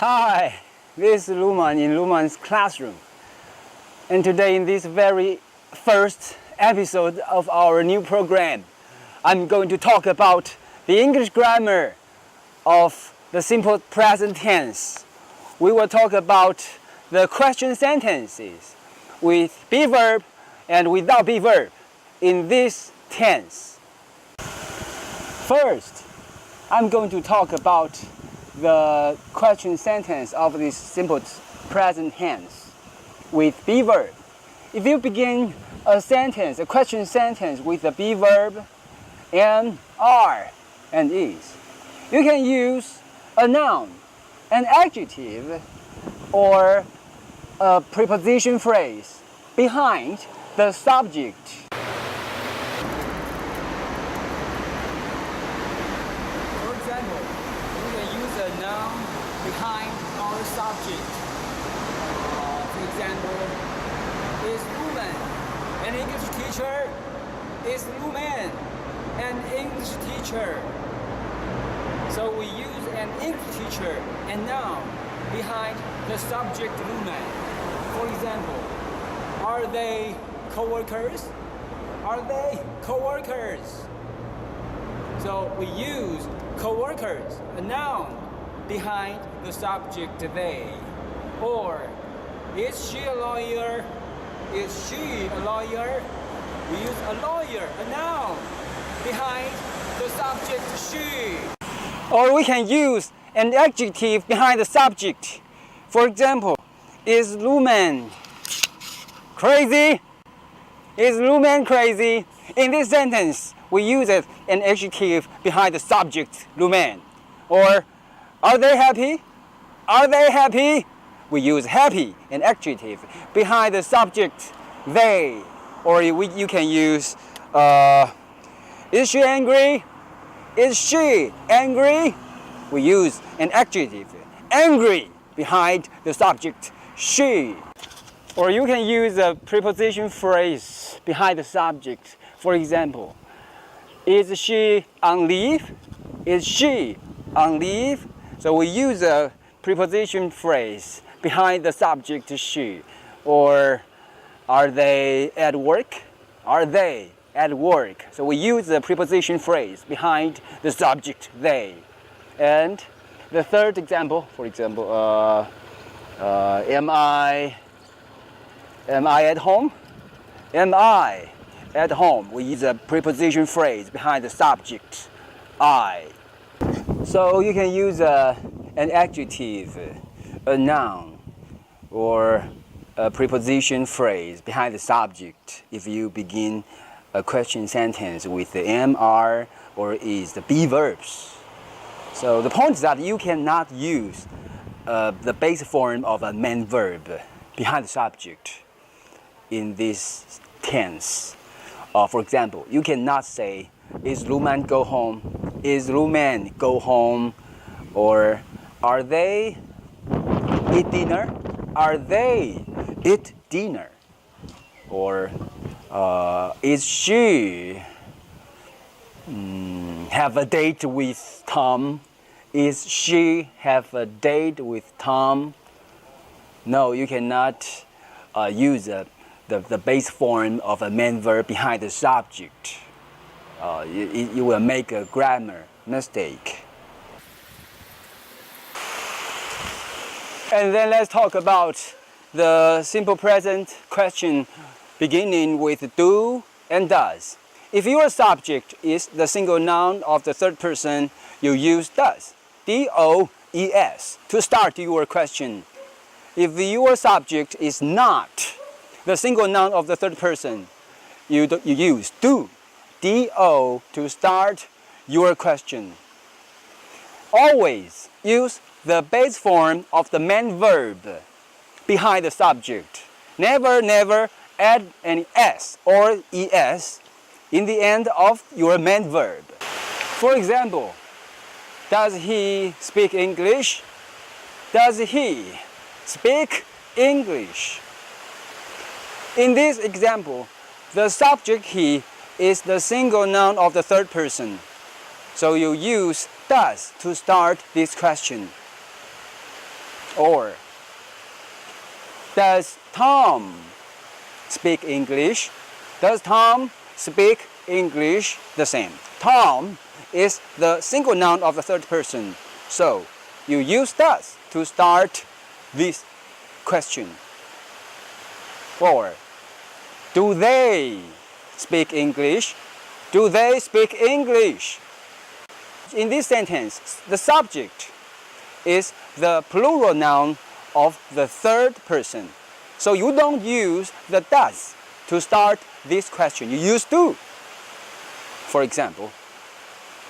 Hi, this is Luman in Luman's classroom. And today in this very first episode of our new program, I'm going to talk about the English grammar of the simple present tense. We will talk about the question sentences with be verb and without be verb in this tense. First, I'm going to talk about the question sentence of this simple present tense with be verb. If you begin a sentence, a question sentence with a be verb and are and is, you can use a noun, an adjective, or a preposition phrase behind the subject. For example, we can use a noun behind our subject. For example, is Luman an English teacher? Is Luman an English teacher? So we use an English teacher and noun behind the subject Luman. For example, are they co-workers? Are they co-workers? So we use co-workers, a noun, behind the subject they. Or, is she a lawyer? Is she a lawyer? We use a lawyer, a noun, behind the subject she. Or we can use an adjective behind the subject. For example, is Luman crazy? Is Luman crazy? In this sentence, we use an adjective behind the subject, Luman. Or, are they happy? Are they happy? We use happy, an adjective, behind the subject, they. Or you can use, is she angry? Is she angry? We use an adjective, angry, behind the subject, she. Or you can use a preposition phrase behind the subject. For example, is she on leave? Is she on leave? So we use a preposition phrase behind the subject she. Or are they at work? Are they at work? So we use the preposition phrase behind the subject they. And the third example, for example, am I at home? Am I at home? We use a preposition phrase behind the subject, I. So you can use an adjective, a noun, or a preposition phrase behind the subject if you begin a question sentence with the am, are, or is, the be verbs. So the point is that you cannot use the base form of a main verb behind the subject in this tense. For example, you cannot say, is Luman go home? Is Luman go home? Or are they eat dinner? Are they eat dinner? Or is she have a date with Tom? Is she have a date with Tom? No, you cannot use the base form of a main verb behind the subject. You will make a grammar mistake. And then let's talk about the simple present question beginning with do and does. If your subject is the single noun of the third person, you use does, D-O-E-S, to start your question. If your subject is not the single noun of the third person, you use do, D-O, to start your question. Always use the base form of the main verb behind the subject. Never add any S or ES in the end of your main verb. For example, does he speak English? Does he speak English? In this example, the subject he is the single noun of the third person. So you use does to start this question. Or, does Tom speak English? Does Tom speak English the same? Tom is the single noun of the third person. So, you use does to start this question. Or, do they speak English? Do they speak English? In this sentence, the subject is the plural noun of the third person. So you don't use the does to start this question. You use do. For example,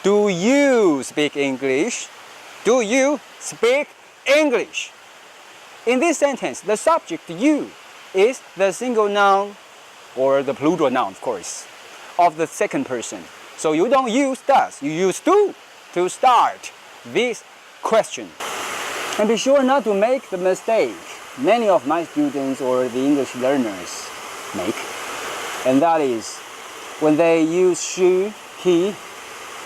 do you speak English? Do you speak English? In this sentence, the subject you is the single noun, or the plural noun, of course, of the second person. So you don't use does, you use do to start this question. And be sure not to make the mistake many of my students or the English learners make. And that is when they use she, he,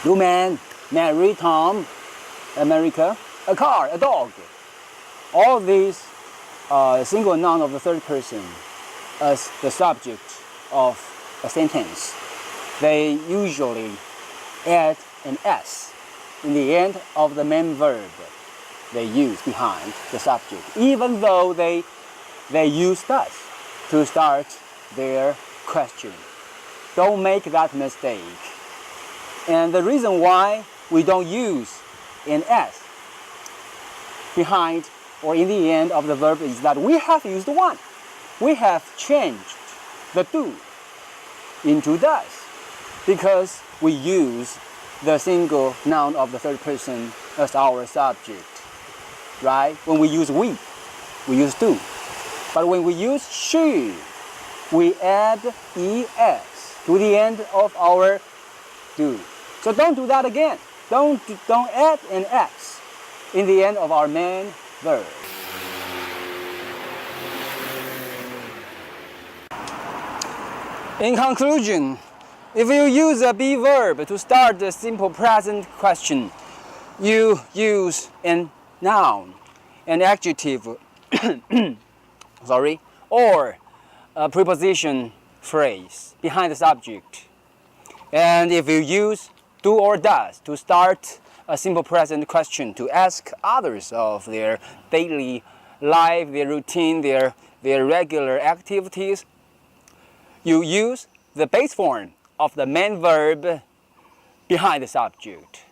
Luman, Mary, Tom, America, a car, a dog. All these single noun of the third person as the subject of a sentence. They usually add an S in the end of the main verb they use behind the subject, even though they use does to start their question. Don't make that mistake. And the reason why we don't use an S behind or in the end of the verb is that we have used one. We have changed the do into does because we use the single noun of the third person as our subject, right? When we use we use do. But when we use she, we add es to the end of our do. So don't do that again. Don't add an s in the end of our main verb. In conclusion, if you use a be verb to start the simple present question, you use a noun, an adjective, or a preposition phrase behind the subject. And if you use do or does to start a simple present question to ask others of their daily life, their routine, their regular activities, you use the base form of the main verb behind the subject.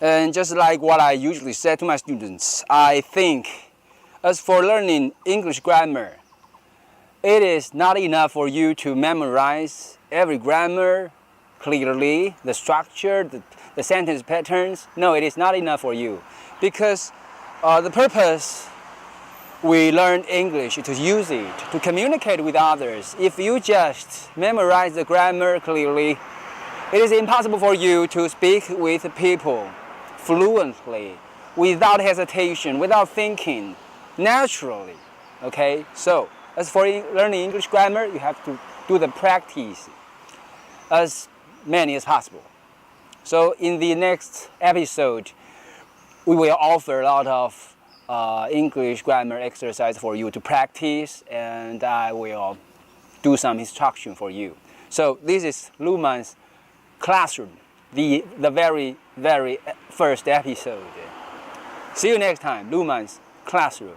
And just like what I usually say to my students, I think as for learning English grammar, it is not enough for you to memorize every grammar clearly, the structure, the sentence patterns. No, it is not enough for you. Because the purpose we learn English to use it, to communicate with others. If you just memorize the grammar clearly, it is impossible for you to speak with people fluently, without hesitation, without thinking, naturally. Okay? So, as for learning English grammar, you have to do the practice as many as possible. So, in the next episode, we will offer a lot of English grammar exercise for you to practice, and I will do some instruction for you. So this is Luman's classroom, the very first episode. See you next time, Luman's classroom.